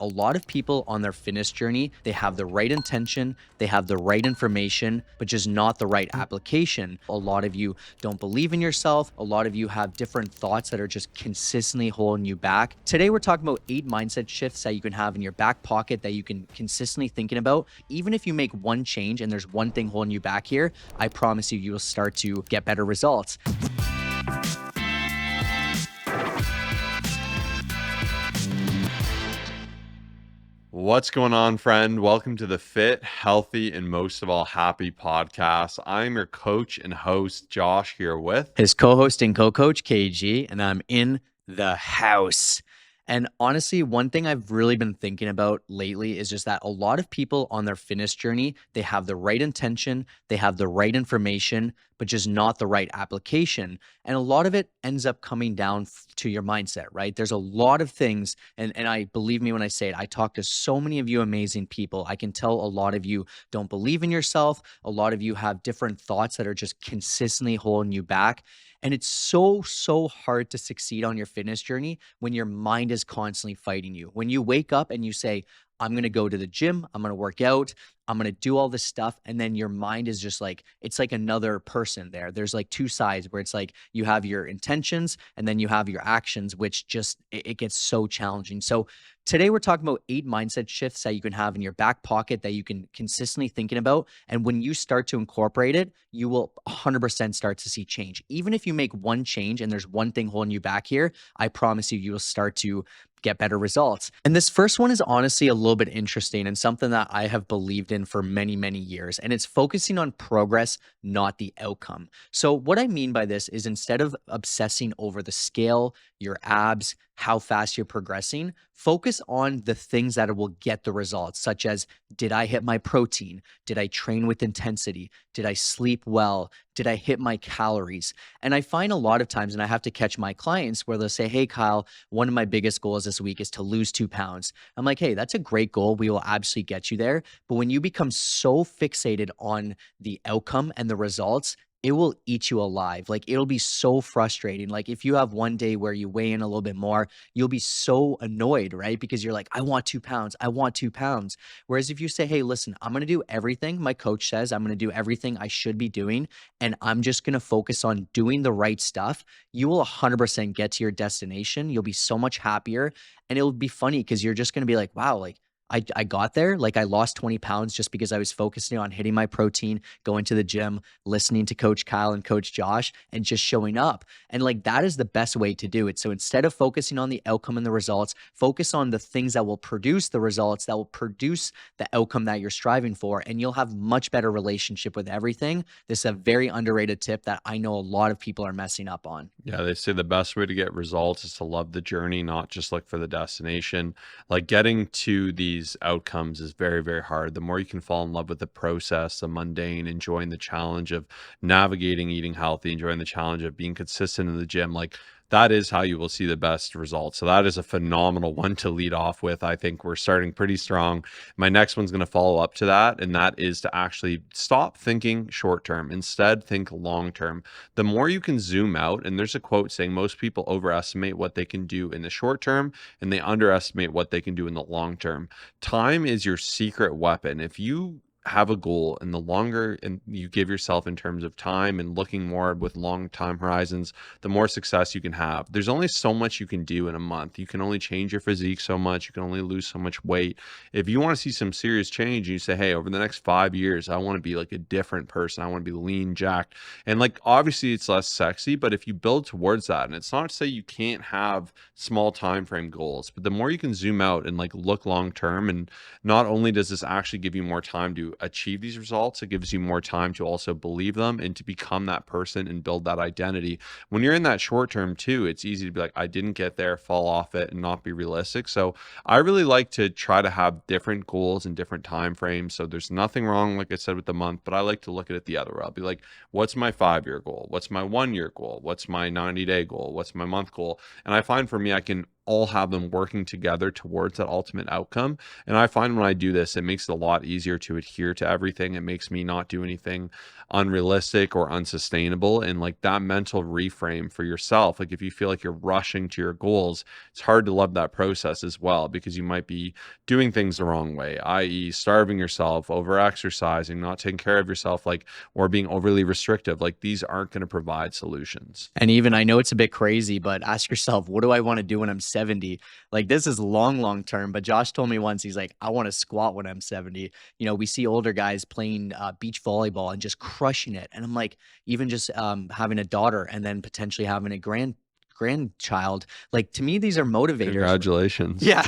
a lot of people on their fitness journey, they have the right intention, they have the right information, but just not the right application. A lot of you don't believe in yourself. A lot of you have different thoughts that are just consistently holding you back. Today, we're talking about 8 mindset shifts that you can have in your back pocket that you can consistently thinking about. Even if you make one change and there's one thing holding you back here, I promise you will start to get better results. What's going on, friend? Welcome to the Fit, Healthy, and most of all, Happy podcast. I'm your coach and host, Josh, here with his co-host and co-coach, KG, and I'm in the house. And honestly, one thing I've really been thinking about lately is just that a lot of people on their fitness journey, they have the right intention, they have the right information, but just not the right application. And a lot of it ends up coming down to your mindset, right? There's a lot of things, and I believe me when I say it, I talk to so many of you amazing people. I can tell a lot of you don't believe in yourself. A lot of you have different thoughts that are just consistently holding you back. And it's so hard to succeed on your fitness journey when your mind is constantly fighting you. When you wake up and you say, I'm going to go to the gym, I'm going to work out, I'm going to do all this stuff. And then your mind is just like, it's like another person there. There's like two sides where it's like you have your intentions and then you have your actions, which just, it gets so challenging. So today we're talking about 8 mindset shifts that you can have in your back pocket that you can consistently thinking about. And when you start to incorporate it, you will 100% start to see change. Even if you make one change and there's one thing holding you back here, I promise you will start to get better results. And this first one is honestly a little bit interesting and something that I have believed in for many years. And it's focusing on progress, not the outcome. So what I mean by this is instead of obsessing over the scale, your abs, how fast you're progressing, focus on the things that will get the results, such as, did I hit my protein? Did I train with intensity? Did I sleep well? Did I hit my calories? And I find a lot of times, and I have to catch my clients where they'll say, hey, Kyle, one of my biggest goals this week is to lose 2 pounds. I'm like, hey, that's a great goal. We will absolutely get you there. But when you become so fixated on the outcome and the results, it will eat you alive. Like, it'll be so frustrating. Like, if you have one day where you weigh in a little bit more, you'll be so annoyed, right? Because you're like, I want 2 pounds. I want 2 pounds. Whereas if you say, hey, listen, I'm going to do everything my coach says, I'm going to do everything I should be doing, and I'm just going to focus on doing the right stuff, you will 100% get to your destination. You'll be so much happier. And it'll be funny because you're just going to be like, wow, like, I got there. Like, I lost 20 pounds just because I was focusing on hitting my protein, going to the gym, listening to Coach Kyle and Coach Josh, and just showing up. And like, that is the best way to do it. So instead of focusing on the outcome and the results, focus on the things that will produce the results, that will produce the outcome that you're striving for, and you'll have much better relationship with everything. This is a very underrated tip that I know a lot of people are messing up on. Yeah, they say the best way to get results is to love the journey, not just look for the destination. Like, getting to these outcomes is very hard. The more you can fall in love with the process, the mundane, enjoying the challenge of navigating eating healthy, enjoying the challenge of being consistent in the gym, like, that is how you will see the best results. So that is a phenomenal one to lead off with. I think we're starting pretty strong. My next one's going to follow up to that, and that is to actually stop thinking short term. Instead, think long term. The more you can zoom out, and there's a quote saying most people overestimate what they can do in the short term and they underestimate what they can do in the long term. Time is your secret weapon. If you have a goal, and the longer and you give yourself in terms of time and looking more with long time horizons, the more success you can have. There's only so much you can do in a month. You can only change your physique so much. You can only lose so much weight. If you want to see some serious change, you say, hey, over the next 5 years, I want to be like a different person. I want to be lean, jacked. And like, obviously it's less sexy, but if you build towards that, and it's not to say you can't have small time frame goals, but the more you can zoom out and like look long term, and not only does this actually give you more time to achieve these results, it gives you more time to also believe them and to become that person and build that identity. When you're in that short term too, it's easy to be like, I didn't get there, fall off it, and not be realistic. So I really like to try to have different goals and different time frames. So there's nothing wrong, like I said, with the month, but I like to look at it the other way. I'll be like, what's my 5-year goal? What's my 1-year goal? What's my 90-day goal? What's my month goal? And I find for me, I can all have them working together towards that ultimate outcome. And I find when I do this, it makes it a lot easier to adhere to everything. It makes me not do anything unrealistic or unsustainable. And like that mental reframe for yourself, like if you feel like you're rushing to your goals, it's hard to love that process as well, because you might be doing things the wrong way, i.e., starving yourself, over exercising, not taking care of yourself, like, or being overly restrictive. Like these aren't going to provide solutions. And even I know it's a bit crazy, but ask yourself, what do I want to do when I'm 70? Like this is long, long term. But Josh told me once, he's like, I want to squat when I'm 70. You know, we see older guys playing beach volleyball and just crushing it. And I'm like, even just having a daughter and then potentially having a grandchild. Like to me, these are motivators. Congratulations. Yeah.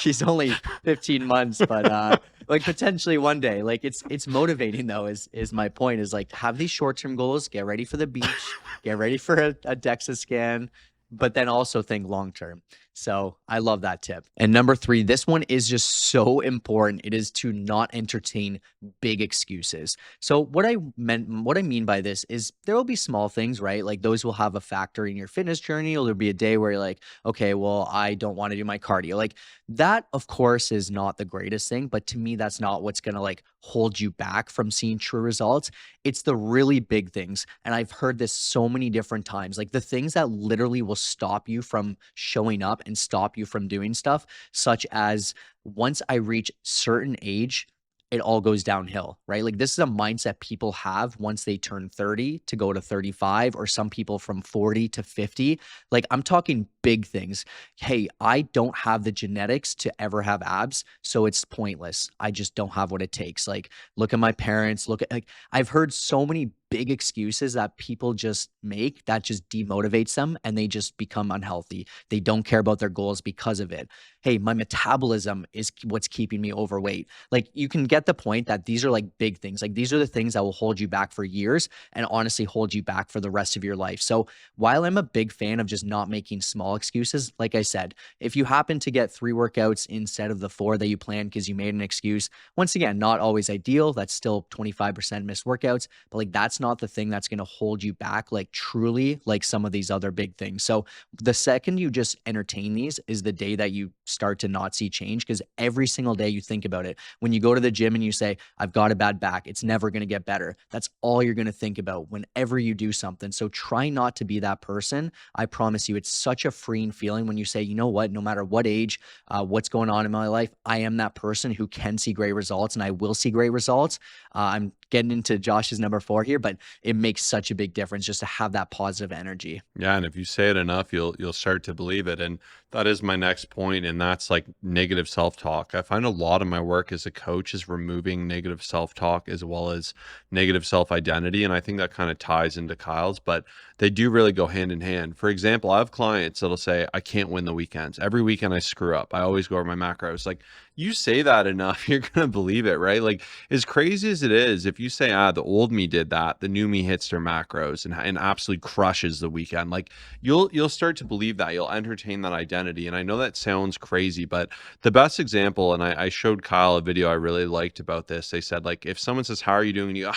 She's only 15 months, but like potentially one day. Like it's motivating though, is my point, is like have these short-term goals, get ready for the beach, get ready for a DEXA scan, but then also think long-term. So I love that tip. And number 3, this one is just so important. It is to not entertain big excuses. So what I mean by this is there will be small things, right? Like those will have a factor in your fitness journey. Or there'll be a day where you're like, okay, well, I don't want to do my cardio. Like that, of course, is not the greatest thing, but to me, that's not what's gonna like hold you back from seeing true results. It's the really big things. And I've heard this so many different times, like the things that literally will stop you from showing up and stop you from doing stuff, such as once I reach certain age, it all goes downhill, right? Like this is a mindset people have once they turn 30 to go to 35, or some people from 40 to 50. Like I'm talking big things. Hey, I don't have the genetics to ever have abs, so it's pointless. I just don't have what it takes. Like look at my parents, look at like I've heard so many big excuses that people just make that just demotivates them and they just become unhealthy. They don't care about their goals because of it. Hey, my metabolism is what's keeping me overweight. Like you can get the point that these are like big things. Like these are the things that will hold you back for years and honestly hold you back for the rest of your life. So while I'm a big fan of just not making small excuses, like I said, if you happen to get 3 workouts instead of the 4 that you planned because you made an excuse, once again, not always ideal. That's still 25% missed workouts, but like that's not the thing that's going to hold you back, like truly, like some of these other big things. So the second you just entertain these is the day that you start to not see change, because every single day you think about it. When you go to the gym and you say, I've got a bad back, it's never going to get better. That's all you're going to think about whenever you do something. So try not to be that person. I promise you, it's such a freeing feeling when you say, you know what, no matter what age, what's going on in my life, I am that person who can see great results and I will see great results. I'm getting into Josh's number 4 here, but it makes such a big difference just to have that positive energy. Yeah, and if you say it enough, you'll start to believe it. And that is my next point, and that's like negative self-talk. I find a lot of my work as a coach is removing negative self-talk as well as negative self-identity, and I think that kind of ties into Kyle's, but they do really go hand in hand. For example, I have clients that'll say, I can't win the weekends. Every weekend I screw up. I always go over my macros. Like, you say that enough, you're gonna believe it, right? Like, as crazy as it is, if you say, the old me did that, the new me hits their macros and absolutely crushes the weekend, like you'll start to believe that. You'll entertain that identity. And I know that sounds crazy, but the best example, and I showed Kyle a video I really liked about this. They said, like, if someone says, how are you doing? And you go,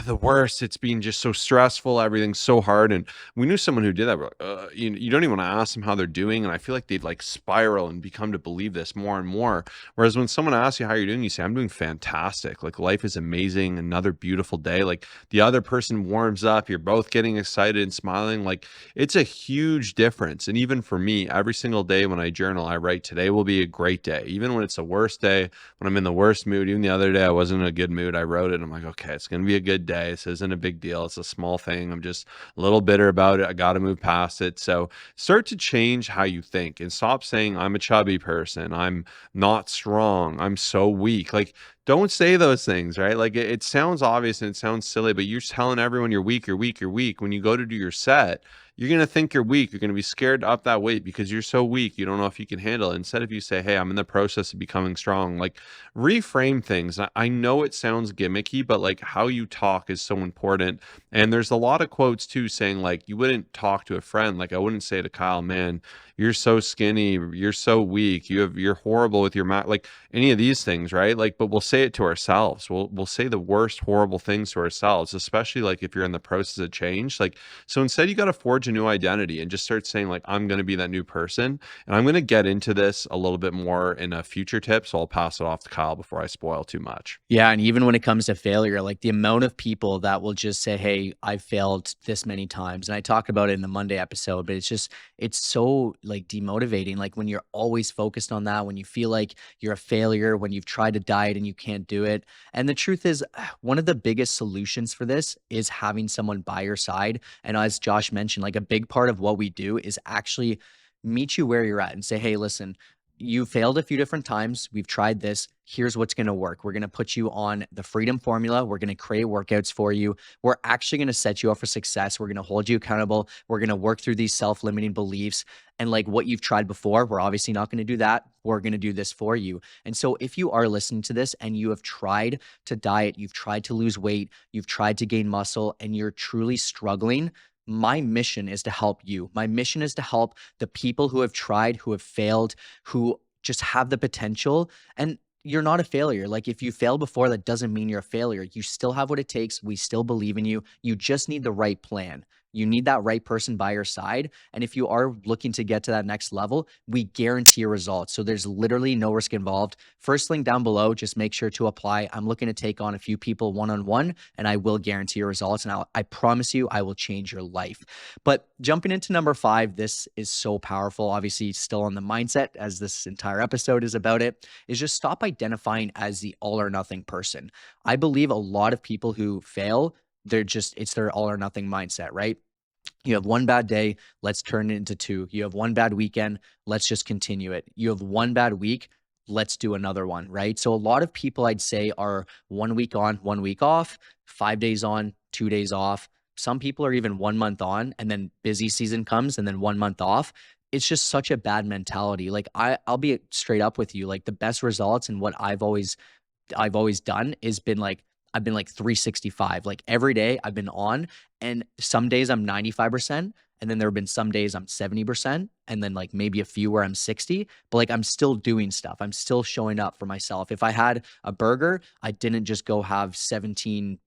the worst. It's been just so stressful. Everything's so hard. And we knew someone who did that. We're like, you don't even want to ask them how they're doing. And I feel like they'd like spiral and become to believe this more and more. Whereas when someone asks you how you're doing, you say, I'm doing fantastic. Like life is amazing. Another beautiful day. Like the other person warms up. You're both getting excited and smiling. Like it's a huge difference. And even for me, every single day when I journal, I write, today will be a great day. Even when it's the worst day, when I'm in the worst mood, even the other day, I wasn't in a good mood. I wrote it. I'm like, okay, it's going to be a good day. This isn't a big deal. It's a small thing. I'm just a little bitter about it. I got to move past it. So start to change how you think and stop saying, I'm a chubby person. I'm not strong. I'm so weak. Like, don't say those things, right? Like it sounds obvious and it sounds silly, but you're telling everyone you're weak, you're weak, you're weak. When you go to do your set, you're going to think you're weak. You're going to be scared to up that weight because you're so weak. You don't know if you can handle it. Instead, if you say, hey, I'm in the process of becoming strong, like reframe things. I know it sounds gimmicky, but like how you talk is so important. And there's a lot of quotes too saying like, you wouldn't talk to a friend. Like I wouldn't say to Kyle, man, you're so skinny, you're so weak, you're horrible with your like any of these things, right? Like, but we'll say it to ourselves. We'll say the worst horrible things to ourselves, especially like if you're in the process of change. Like, so instead you got to forge a new identity and just start saying like, I'm going to be that new person. And I'm going to get into this a little bit more in a future tip. So I'll pass it off to Kyle before I spoil too much. Yeah, and even when it comes to failure, like the amount of people that will just say, "Hey, I failed this many times." And I talked about it in the Monday episode, but it's so like demotivating. Like when you're always focused on that, when you feel like you're a failure, when you've tried to diet and you can't do it. And the truth is, one of the biggest solutions for this is having someone by your side. And as Josh mentioned, like a big part of what we do is actually meet you where you're at and say, "Hey, listen, you failed a few different times. We've tried this. Here's what's going to work. We're going to put you on the freedom formula. We're going to create workouts for you. We're actually going to set you up for success. We're going to hold you accountable. We're going to work through these self-limiting beliefs. And like what you've tried before, we're obviously not going to do that. We're going to do this for you." And so if you are listening to this and you have tried to diet, you've tried to lose weight, you've tried to gain muscle, and you're truly struggling, my mission is to help you. My mission is to help the people who have tried, who have failed, who just have the potential. And you're not a failure. Like if you failed before, that doesn't mean you're a failure. You still have what it takes. We still believe in you. You just need the right plan. You need that right person by your side. And if you are looking to get to that next level, we guarantee your results. So there's literally no risk involved. First link down below, just make sure to apply. I'm looking to take on a few people one-on-one, and I will guarantee your results. And I promise you, I will change your life. But jumping into number 5, this is so powerful. Obviously, still on the mindset, as this entire episode is about it, is just stop identifying as the all or nothing person. I believe a lot of people who fail, it's their all or nothing mindset, right? You have one bad day, let's turn it into 2. You have one bad weekend, let's just continue it. You have one bad week, let's do another one, right? So a lot of people I'd say are 1 week on, 1 week off, 5 days on, 2 days off. Some people are even 1 month on and then busy season comes and then 1 month off. It's just such a bad mentality. Like I'll be straight up with you. Like the best results and what I've always done is been like I've been like 365. Like every day I've been on, and some days I'm 95%, and then there have been some days I'm 70%, and then like maybe a few where I'm 60, but like I'm still doing stuff. I'm still showing up for myself. If I had a burger, I didn't just go have 17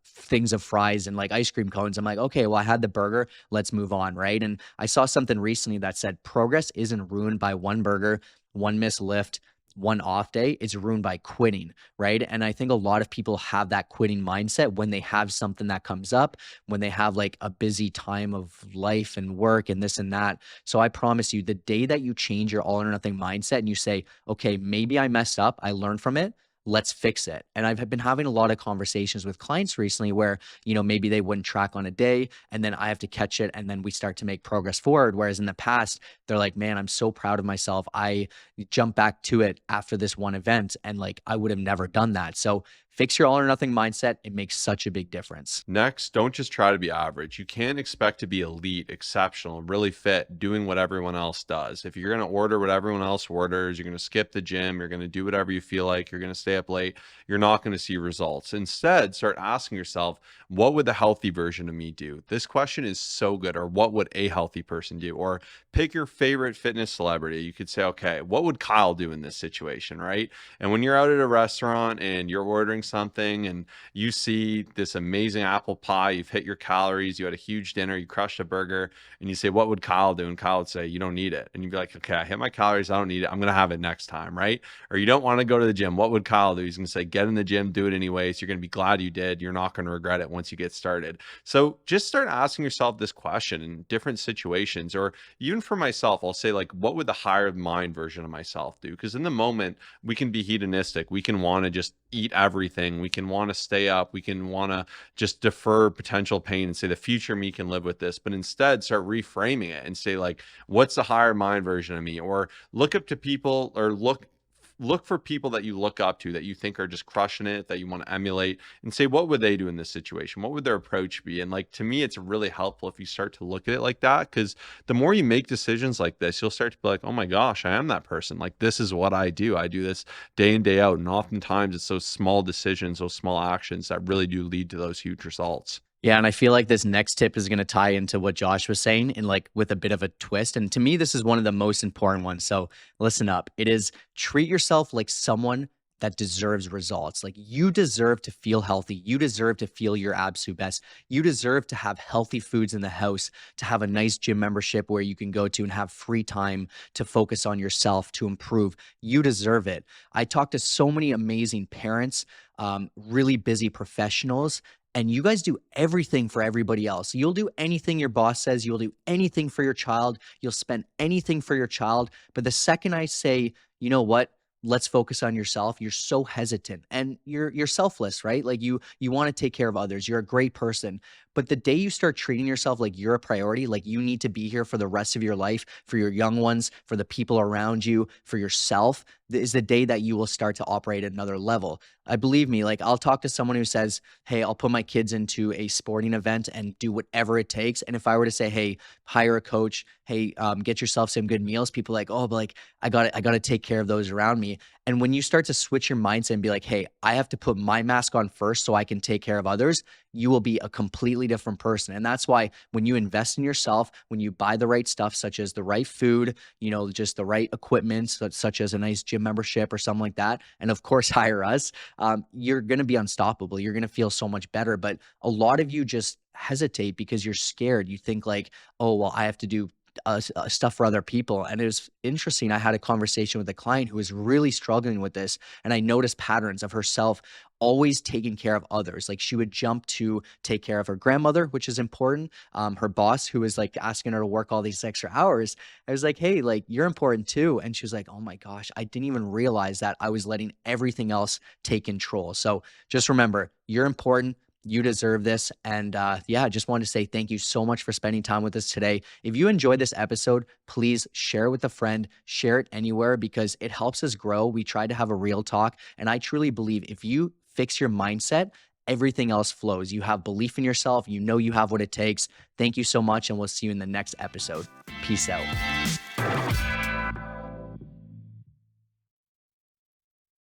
things of fries and like ice cream cones. I'm like, okay, well, I had the burger. Let's move on, right? And I saw something recently that said progress isn't ruined by one burger, one missed lift, one off day. It's ruined by quitting, right? And I think a lot of people have that quitting mindset when they have something that comes up, when they have like a busy time of life and work and this and that. So I promise you, the day that you change your all or nothing mindset and you say, okay, maybe I messed up, I learned from it, let's fix it. And I've been having a lot of conversations with clients recently where, maybe they wouldn't track on a day and then I have to catch it and then we start to make progress forward. Whereas in the past, they're like, man, I'm so proud of myself. I jumped back to it after this one event and like I would have never done that. So fix your all or nothing mindset. It makes such a big difference. Next, don't just try to be average. You can't expect to be elite, exceptional, really fit, doing what everyone else does. If you're going to order what everyone else orders, you're going to skip the gym, you're going to do whatever you feel like, you're going to stay up late, you're not going to see results. Instead, start asking yourself, what would the healthy version of me do? This question is so good. Or what would a healthy person do? Or pick your favorite fitness celebrity. You could say, okay, what would Kyle do in this situation, right? And when you're out at a restaurant and you're ordering something and you see this amazing apple pie, you've hit your calories, you had a huge dinner, you crushed a burger, and you say, what would Kyle do? And Kyle would say, you don't need it. And you'd be like, okay, I hit my calories, I don't need it, I'm going to have it next time, right? Or you don't want to go to the gym. What would Kyle do? He's going to say, get in the gym, do it anyways. You're going to be glad you did. You're not going to regret it once you get started. So just start asking yourself this question in different situations. Or even for myself, I'll say like, what would the higher mind version of myself do? Because in the moment, we can be hedonistic. We can want to just eat everything. We can want to stay up. We can want to just defer potential pain and say the future me can live with this. But instead, start reframing it and say like, what's the higher mind version of me? Or look up to people, or look for people that you look up to that you think are just crushing it, that you want to emulate, and say, what would they do in this situation? What would their approach be? And like, to me, it's really helpful if you start to look at it like that, because the more you make decisions like this, you'll start to be like, oh my gosh, I am that person. Like, this is what I do. I do this day in, day out. And oftentimes it's those small decisions, those small actions that really do lead to those huge results. Yeah, and I feel like this next tip is going to tie into what Josh was saying and like with a bit of a twist. And to me, this is one of the most important ones. So listen up. It is treat yourself like someone that deserves results. Like you deserve to feel healthy. You deserve to feel your absolute best. You deserve to have healthy foods in the house, to have a nice gym membership where you can go to and have free time to focus on yourself, to improve. You deserve it. I talk to so many amazing parents, really busy professionals, and you guys do everything for everybody else. You'll do anything your boss says, you'll do anything for your child, you'll spend anything for your child. But the second I say, you know what? Let's focus on yourself. You're so hesitant and you're selfless, right? Like you want to take care of others. You're a great person. But the day you start treating yourself like you're a priority, like you need to be here for the rest of your life, for your young ones, for the people around you, for yourself, is the day that you will start to operate at another level. I believe me, like I'll talk to someone who says, hey, I'll put my kids into a sporting event and do whatever it takes. And if I were to say, hey, hire a coach, hey, get yourself some good meals, people are like, oh, but like I got to take care of those around me. And when you start to switch your mindset and be like, hey, I have to put my mask on first so I can take care of others, you will be a completely different person. And that's why when you invest in yourself, when you buy the right stuff, such as the right food, you know, just the right equipment, such as a nice gym membership or something like that, and of course, hire us, you're going to be unstoppable. You're going to feel so much better. But a lot of you just hesitate because you're scared. You think like, oh, well, I have to do stuff for other people. And it was interesting. I had a conversation with a client who was really struggling with this. And I noticed patterns of herself always taking care of others. Like she would jump to take care of her grandmother, which is important. Her boss, who was like asking her to work all these extra hours. I was like, hey, like you're important too. And she was like, oh my gosh, I didn't even realize that I was letting everything else take control. So just remember, you're important. You deserve this. And yeah, I just wanted to say thank you so much for spending time with us today. If you enjoyed this episode, please share it with a friend, share it anywhere because it helps us grow. We try to have a real talk. And I truly believe if you fix your mindset, everything else flows. You have belief in yourself. You know you have what it takes. Thank you so much. And we'll see you in the next episode. Peace out.